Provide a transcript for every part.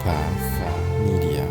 Path Media.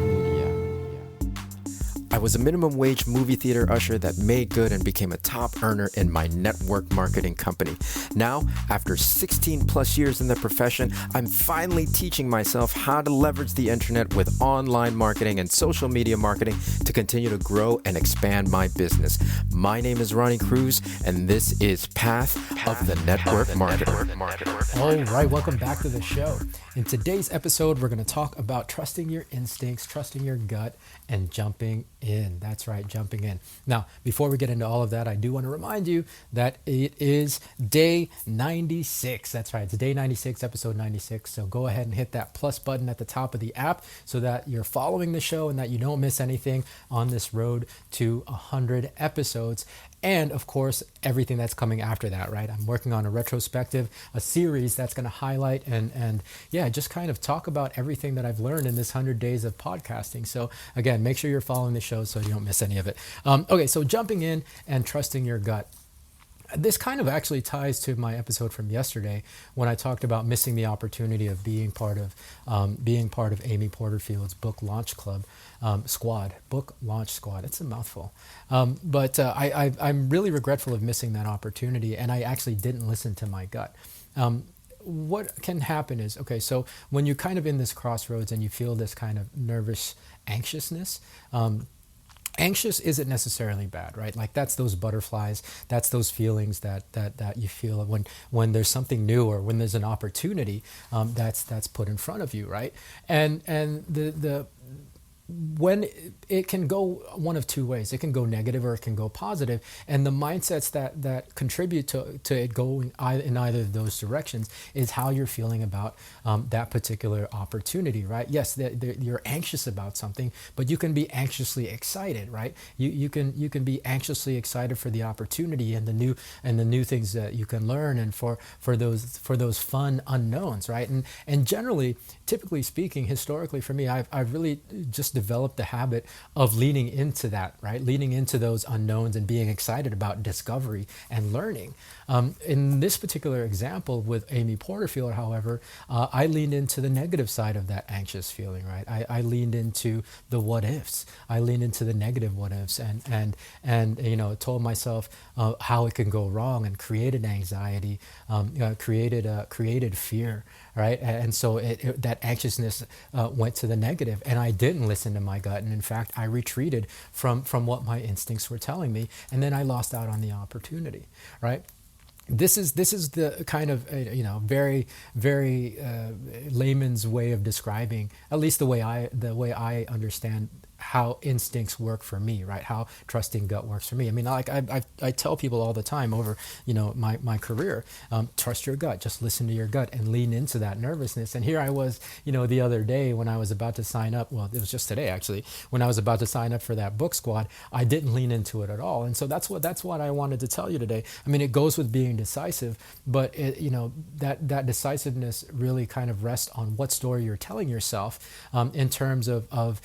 I was a minimum wage movie theater usher that made good and became a top earner in my network marketing company. Now, after 16 plus years in the profession, I'm finally teaching myself how to leverage the internet with online marketing and social media marketing to continue to grow and expand my business. My name is Ronnie Cruz, and this is Path of the Network Marketer. All right, welcome back to the show. In today's episode, we're going to talk about trusting your instincts, trusting your gut, and jumping in. That's right, jumping in. Now, before we get into all of that, I do want to remind you that it is day 96. That's right, it's day 96, episode 96. So go ahead and hit that plus button at the top of the app so that you're following the show and that you don't miss anything on this road to 100 episodes. And of course, everything that's coming after that, right? I'm working on a retrospective, a series that's going to highlight and just kind of talk about everything that I've learned in this 100 days of podcasting. So again, make sure you're following the show so you don't miss any of it. Okay, so jumping in and trusting your gut. This kind of actually ties to my episode from yesterday when I talked about missing the opportunity of being part of Amy Porterfield's book launch club book launch squad. It's a mouthful, but I'm really regretful of missing that opportunity, and I actually didn't listen to my gut. What can happen is, okay, so when you're kind of in this crossroads and you feel this kind of nervous anxiousness. Anxious isn't necessarily bad, right? Like that's those butterflies, that's those feelings that you feel when there's something new or when there's an opportunity that's put in front of you, right? And the when it can go one of two ways. It can go negative or it can go positive. And the mindsets that contribute to it going in either of those directions is how you're feeling about that particular opportunity, right? Yes, you're anxious about something, but you can be anxiously excited, right? You can be anxiously excited for the opportunity and the new things that you can learn and for those fun unknowns, right? And generally, typically speaking, historically for me, I've really just developed the habit of leaning into that, right? Leaning into those unknowns and being excited about discovery and learning. In this particular example with Amy Porterfield, however, I leaned into the negative side of that anxious feeling, right? I leaned into the what ifs. I leaned into the negative what ifs and told myself how it can go wrong and created anxiety, created fear, right? And so that anxiousness went to the negative, and I didn't listen to my gut. And in fact, I retreated from what my instincts were telling me, and then I lost out on the opportunity, right? This is the kind of very very layman's way of describing, at least the way I understand how instincts work for me, right? How trusting gut works for me. I mean, like I tell people all the time over my career, trust your gut, just listen to your gut and lean into that nervousness. And here I was, the other day when I was about to sign up. Well, it was just today actually when I was about to sign up for that book squad. I didn't lean into it at all, and so that's what I wanted to tell you today. I mean, it goes with being decisive, but that decisiveness really kind of rests on what story you're telling yourself in terms of the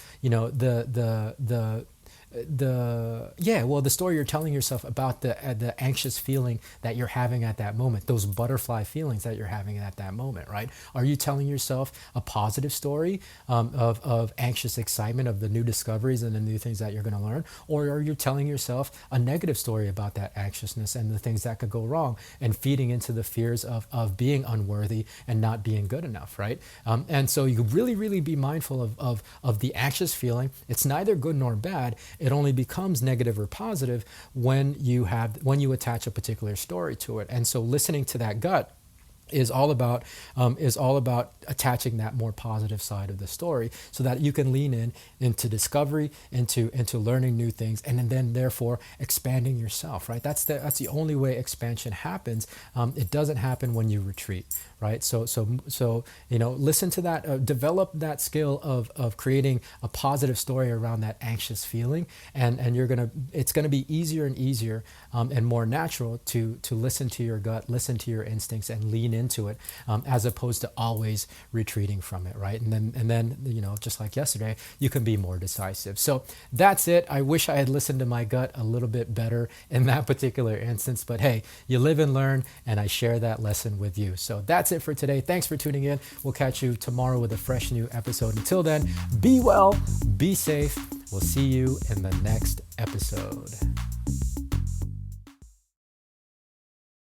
story you're telling yourself about the anxious feeling that you're having at that moment, those butterfly feelings that you're having at that moment, right? Are you telling yourself a positive story of anxious excitement of the new discoveries and the new things that you're going to learn, or are you telling yourself a negative story about that anxiousness and the things that could go wrong and feeding into the fears of being unworthy and not being good enough, right? And so you really be mindful of the anxious feeling. It's neither good nor bad. It only becomes negative or positive when you attach a particular story to it. And so listening to that gut is all about attaching that more positive side of the story so that you can lean into discovery, into learning new things, and then therefore expanding yourself, right? That's the only way expansion happens. It doesn't happen when you retreat, right? So listen to that, develop that skill of creating a positive story around that anxious feeling, and it's gonna be easier and easier and more natural to listen to your gut, listen to your instincts, and lean into it, as opposed to always retreating from it, right? And then, just like yesterday, you can be more decisive. So that's it. I wish I had listened to my gut a little bit better in that particular instance, but hey, you live and learn, and I share that lesson with you. So that's it for today. Thanks for tuning in. We'll catch you tomorrow with a fresh new episode. Until then, be well, be safe. We'll see you in the next episode.